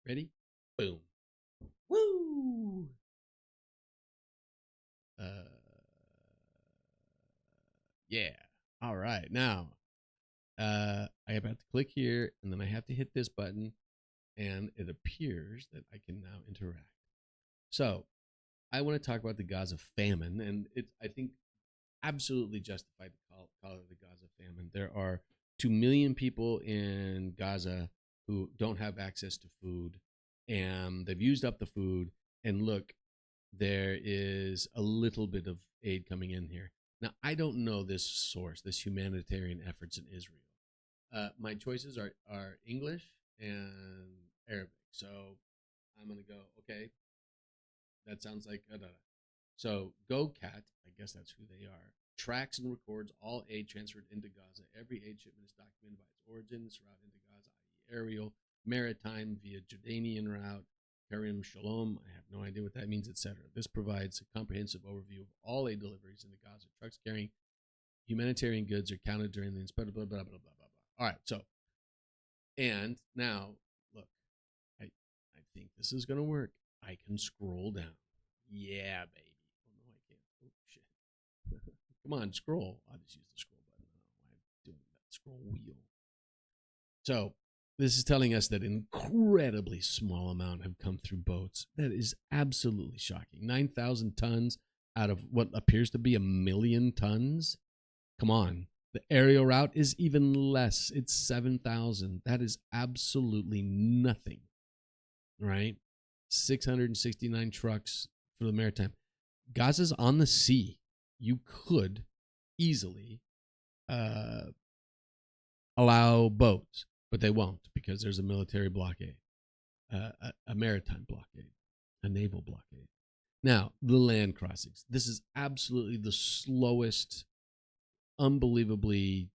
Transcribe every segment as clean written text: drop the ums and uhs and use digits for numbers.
Ready? Boom. Woo! Yeah. All right. Now, I have to click here, and then I have to hit this button, and it appears that I can now interact. So, I want to talk about the Gaza famine, and it's, I think, absolutely justified to call it the Gaza famine. There are 2 million people in Gaza who don't have access to food, and they've used up the food. And look, there is a little bit of aid coming in here. Now, I don't know this source, this humanitarian efforts in Israel. My choices are English and Arabic. So I'm going to go, okay, that sounds like, so GoCat, I guess that's who they are, tracks and records all aid transferred into Gaza. Every aid shipment is documented by its origin, its route into Gaza, i.e. aerial, maritime, via Jordanian route, Karim Shalom, I have no idea what that means, etc. This provides a comprehensive overview of all aid deliveries into Gaza. Trucks carrying humanitarian goods are counted during the inspection, blah, blah, blah, blah, blah, blah. All right, so, and now, look, I think this is going to work. I can scroll down. Yeah, baby. Oh, no, I can't. Oh, shit. Come on, scroll. I'll just use the scroll button. I don't know why I'm doing that scroll wheel. So, this is telling us that an incredibly small amount have come through boats. That is absolutely shocking. 9,000 tons out of what appears to be 1 million tons. Come on. The aerial route is even less. It's 7,000. That is absolutely nothing, right? 669 trucks for the maritime. Gaza's on the sea. You could easily allow boats, but they won't because there's a military blockade, a maritime blockade, a naval blockade. Now, the land crossings. This is absolutely the slowest, unbelievably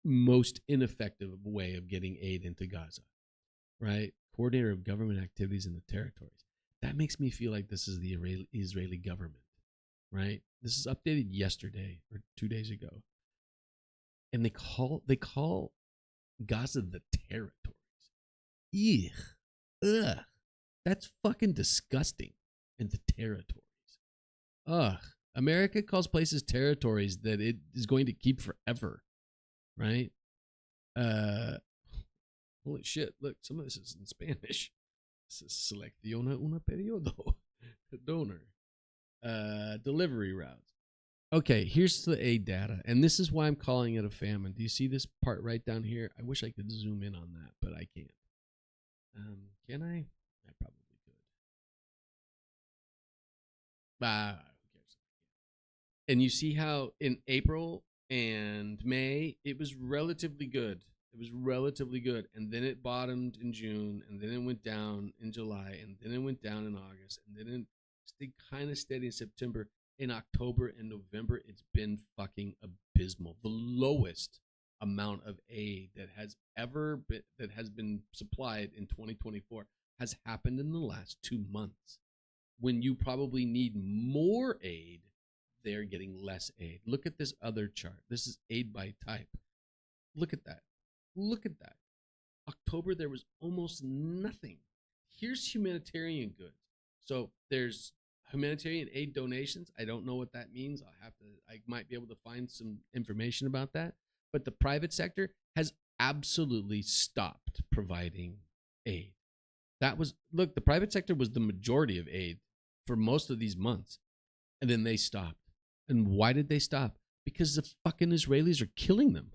most ineffective way of getting aid into Gaza, right? Coordinator of government activities in the territories. That makes me feel like this is the Israeli government, right? This is updated yesterday or 2 days ago. And they call Gaza the territories. Eugh. Ugh. That's fucking disgusting. And the territories. Ugh. America calls places territories that it is going to keep forever. Right? Holy shit. Look, some of this is in Spanish. This is selecciona una periodo. Donor. Delivery routes. Okay, here's the aid data, and this is why I'm calling it a famine. Do you see this part right down here? I wish I could zoom in on that, but I can't. Can I? I probably could. Who cares? And you see how in April and May, it was relatively good. It was relatively good, and then it bottomed in June, and then it went down in July, and then it went down in August, and then it stayed kind of steady in September. In October and November, it's been fucking abysmal. The lowest amount of aid that has ever been supplied in 2024 has happened in the last 2 months. When you probably need more aid, they're getting less aid. Look at this other chart. This is aid by type. Look at that. Look at that. October, there was almost nothing. Here's humanitarian goods. So there's humanitarian aid donations. I don't know what that means. I might be able to find some information about that. But the private sector has absolutely stopped providing aid. The private sector was the majority of aid for most of these months. And then they stopped. And why did they stop? Because the fucking Israelis are killing them,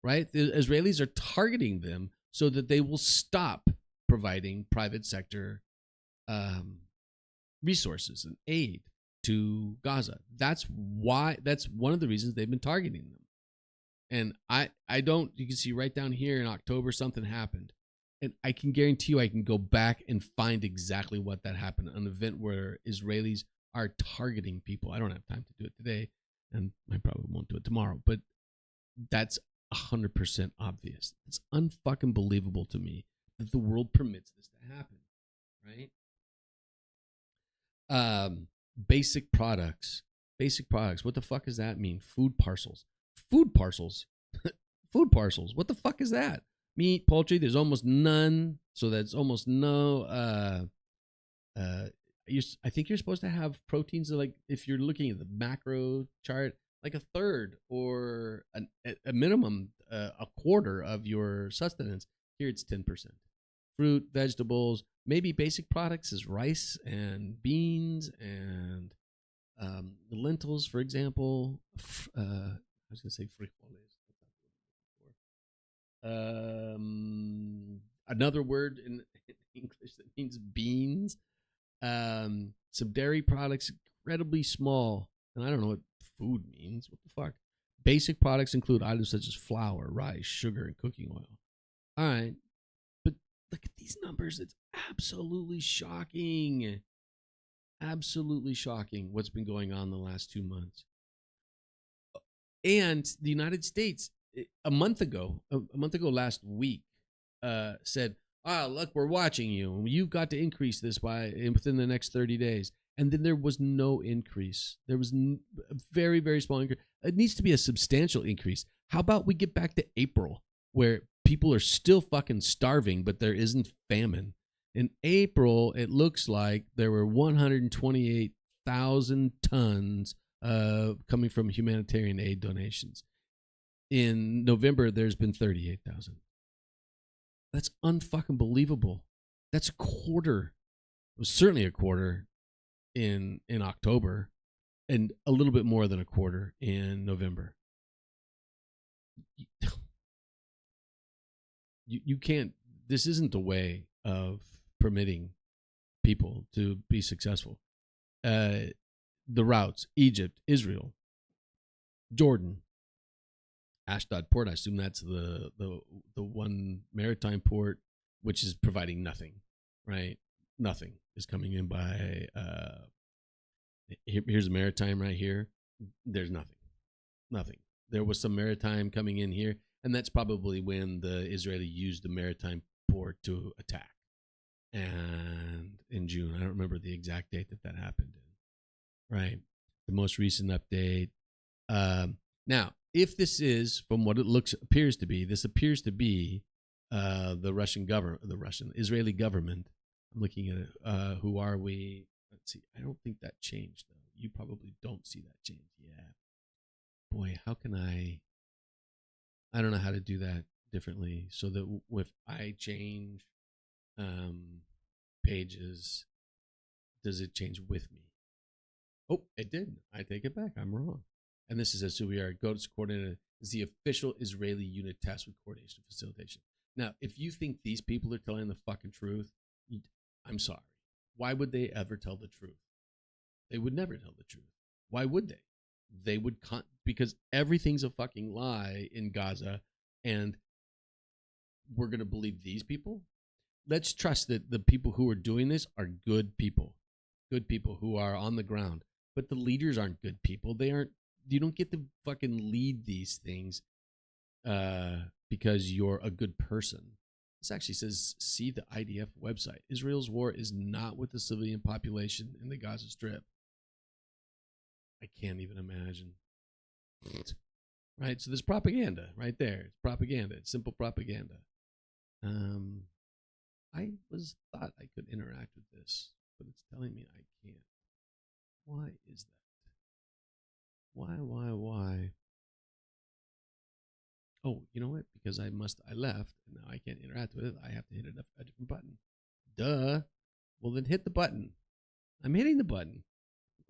right? The Israelis are targeting them so that they will stop providing private sector resources and aid to Gaza. That's one of the reasons they've been targeting them. And you can see right down here in October, something happened. And I can guarantee you I can go back and find exactly what that happened. An event where Israelis are targeting people. I don't have time to do it today, and I probably won't do it tomorrow, but that's 100% obvious. It's unfucking believable to me that the world permits this to happen, right? Basic products. What the fuck does that mean? Food parcels. Food parcels. What the fuck is that? Meat, poultry, there's almost none. So that's almost no. I think you're supposed to have proteins like if you're looking at the macro chart, like a third or a minimum a quarter of your sustenance. Here it's 10%. Fruit, vegetables, maybe basic products is rice and beans and lentils, for example. I was gonna say frijoles. Another word in English that means beans. Some dairy products, incredibly small. And I don't know what food means. What the fuck? Basic products include items such as flour, rice, sugar, and cooking oil. All right. But look at these numbers. It's absolutely shocking. Absolutely shocking what's been going on the last 2 months. And the United States, a month ago last week, said, look, we're watching you. You've got to increase this by within the next 30 days. And then there was no increase. There was a very, very small increase. It needs to be a substantial increase. How about we get back to April, where people are still fucking starving, but there isn't famine? In April, it looks like there were 128,000 tons coming from humanitarian aid donations. In November, there's been 38,000. That's unfucking believable. That's a quarter. It was certainly a quarter in October, and a little bit more than a quarter in November. You can't. This isn't the way of permitting people to be successful. The routes: Egypt, Israel, Jordan, Ashdod port. I assume that's the one maritime port which is providing nothing, right? Nothing is coming in by. Here's a maritime right here. There's nothing. There was some maritime coming in here, and that's probably when the Israeli used the maritime port to attack. And in June, I don't remember the exact date that happened in. Right, the most recent update. Now, if this is from what it appears to be, this appears to be the Russian government, Israeli government. I'm looking at it. Who are we? Let's see. I don't think that changed though. You probably don't see that change. Yeah. Boy, how can I don't know how to do that differently so that if I change pages, does it change with me? Oh, it did. I take it back. I'm wrong. And this is as who we are. GOATS coordinator is the official Israeli unit tasked with coordination and facilitation. Now, if you think these people are telling the fucking truth, I'm sorry. Why would they ever tell the truth? They would never tell the truth. Why would they? They would because everything's a fucking lie in Gaza, and we're going to believe these people? Let's trust that the people who are doing this are good people who are on the ground. But the leaders aren't good people. They aren't. You don't get to fucking lead these things because you're a good person. This actually says, see the IDF website. Israel's war is not with the civilian population in the Gaza Strip. I can't even imagine. Right? So there's propaganda right there. It's propaganda. It's simple propaganda. I thought I could interact with this, but it's telling me I can't. Why is that? Why? Oh, you know what? Because I left, and now I can't interact with it. I have to hit a different button. Duh. Well, then hit the button. I'm hitting the button.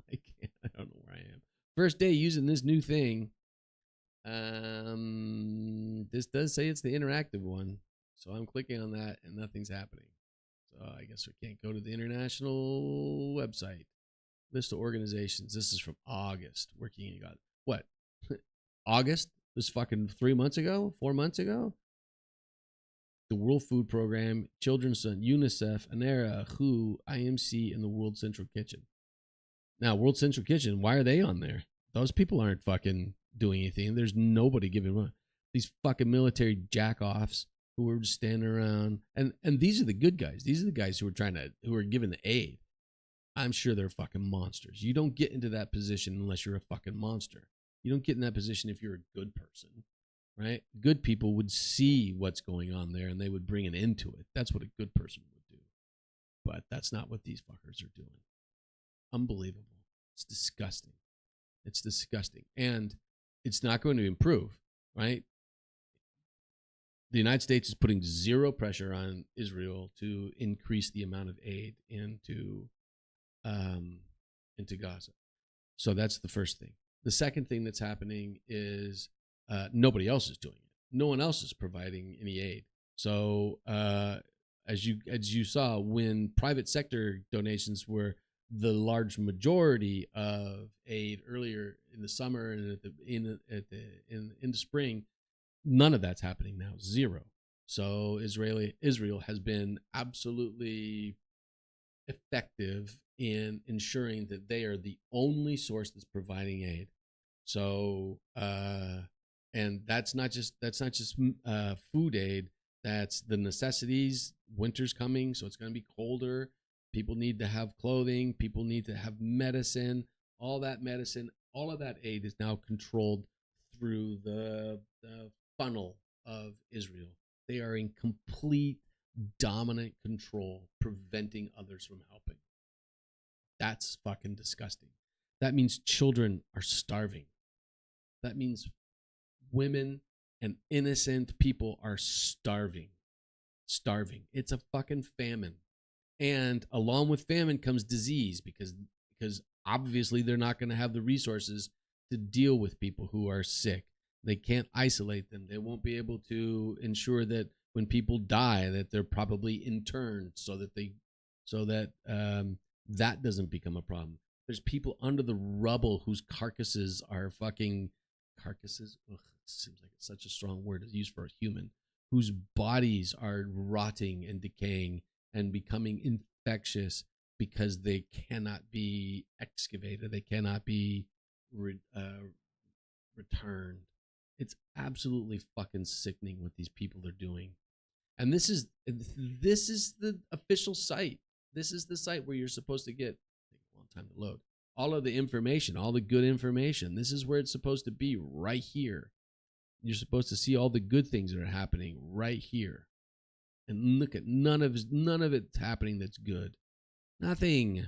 I can't. I don't know where I am. First day using this new thing. This does say it's the interactive one, so I'm clicking on that, and nothing's happening. So I guess we can't go to the international website. List of organizations. This is from August. Working in God. What? August? This fucking 3 months ago? 4 months ago? The World Food Program, Children's Fund, UNICEF, ANERA, WHO, IMC, and the World Central Kitchen. Now, World Central Kitchen, why are they on there? Those people aren't fucking doing anything. There's nobody giving money. These fucking military jack-offs who are just standing around. And these are the good guys. These are the guys who are giving the aid. I'm sure they're fucking monsters. You don't get into that position unless you're a fucking monster. You don't get in that position if you're a good person. right? Good people would see what's going on there and they would bring an end to it. That's what a good person would do. But that's not what these fuckers are doing. Unbelievable. It's disgusting. It's disgusting. And it's not going to improve, right? The United States is putting zero pressure on Israel to increase the amount of aid into Gaza. So that's the first thing. The second thing that's happening is nobody else is doing it. No one else is providing any aid. So as you saw, when private sector donations were the large majority of aid earlier in the summer and in the spring, none of that's happening now. Zero. So Israel has been absolutely effective in ensuring that they are the only source that's providing aid. So and that's not just food aid. That's the necessities. Winter's coming, so it's going to be colder. People need to have clothing. People need to have medicine. All that medicine, all of that aid is now controlled through the funnel of Israel. They are in complete dominant control, preventing others from helping. That's fucking disgusting. That means children are starving. That means women and innocent people are starving. It's a fucking famine. And along with famine comes disease because obviously they're not going to have the resources to deal with people who are sick. They can't isolate them. They won't be able to ensure that when people die that they're probably interned so that that doesn't become a problem. There's people under the rubble whose carcasses are fucking carcasses. Ugh, it seems like it's such a strong word to use for a human, whose bodies are rotting and decaying and becoming infectious because they cannot be excavated. They cannot be returned. It's absolutely fucking sickening what these people are doing. And this is the official site. This is the site where you're supposed to get, take a long time to load, all of the information, all the good information. This is where it's supposed to be, right here. You're supposed to see all the good things that are happening right here. And look at none of it's happening that's good. Nothing.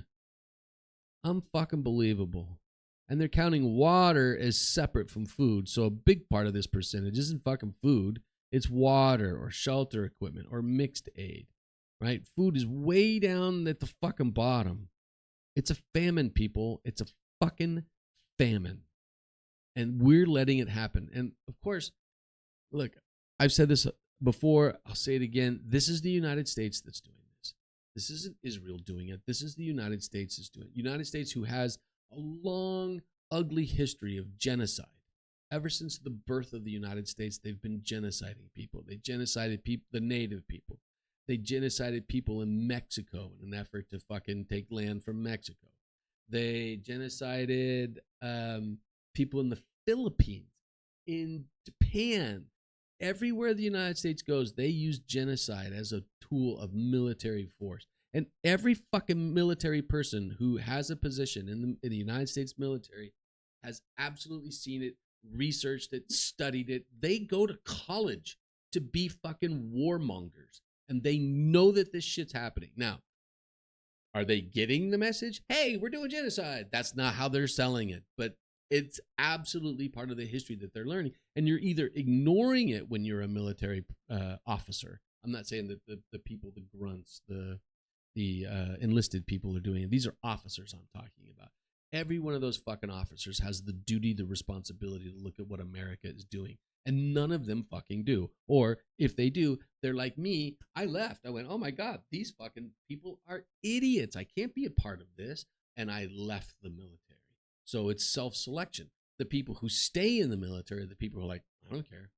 Unfucking believable. And they're counting water as separate from food. So a big part of this percentage isn't fucking food. It's water or shelter equipment or mixed aid, right? Food is way down at the fucking bottom. It's a famine, people. It's a fucking famine. And we're letting it happen. And of course, look, I've said this before. I'll say it again. This is the United States that's doing this. This isn't Israel doing it. This is the United States that's doing it. United States, who has a long, ugly history of genocide. Ever since the birth of the United States, they've been genociding people. They genocided people, the native people. They genocided people in Mexico in an effort to fucking take land from Mexico. They genocided people in the Philippines, in Japan. Everywhere the United States goes, they use genocide as a tool of military force. And every fucking military person who has a position in the United States military has absolutely seen it, researched it, studied it. They go to college to be fucking warmongers. And they know that this shit's happening. Now, are they getting the message? Hey, we're doing genocide. That's not how they're selling it. But it's absolutely part of the history that they're learning. And you're either ignoring it when you're a military officer. I'm not saying that the people, the grunts, the enlisted people are doing it. These are officers I'm talking about. Every one of those fucking officers has the duty, the responsibility to look at what America is doing. And none of them fucking do. Or if they do, they're like me. I left. I went, oh my God, these fucking people are idiots. I can't be a part of this. And I left the military. So it's self-selection. The people who stay in the military are the people who are like, I don't care.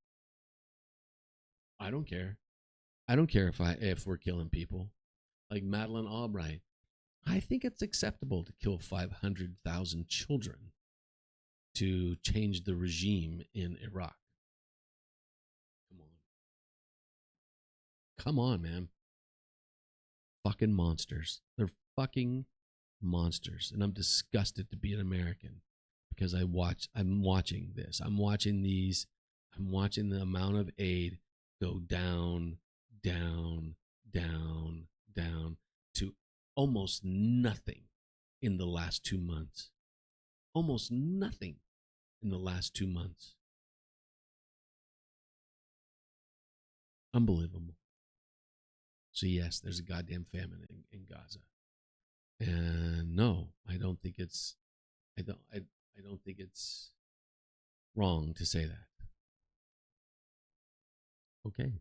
I don't care. I don't care if we're killing people. Like Madeleine Albright. I think it's acceptable to kill 500,000 children to change the regime in Iraq. Come on, man. Fucking monsters. They're fucking monsters. And I'm disgusted to be an American because I'm watching this. I'm watching these I'm watching the amount of aid go down, down, down, down to almost nothing in the last 2 months. Almost nothing in the last 2 months. Unbelievable. So yes, there's a goddamn famine in Gaza. And no, I don't think it's I don't think it's wrong to say that. Okay.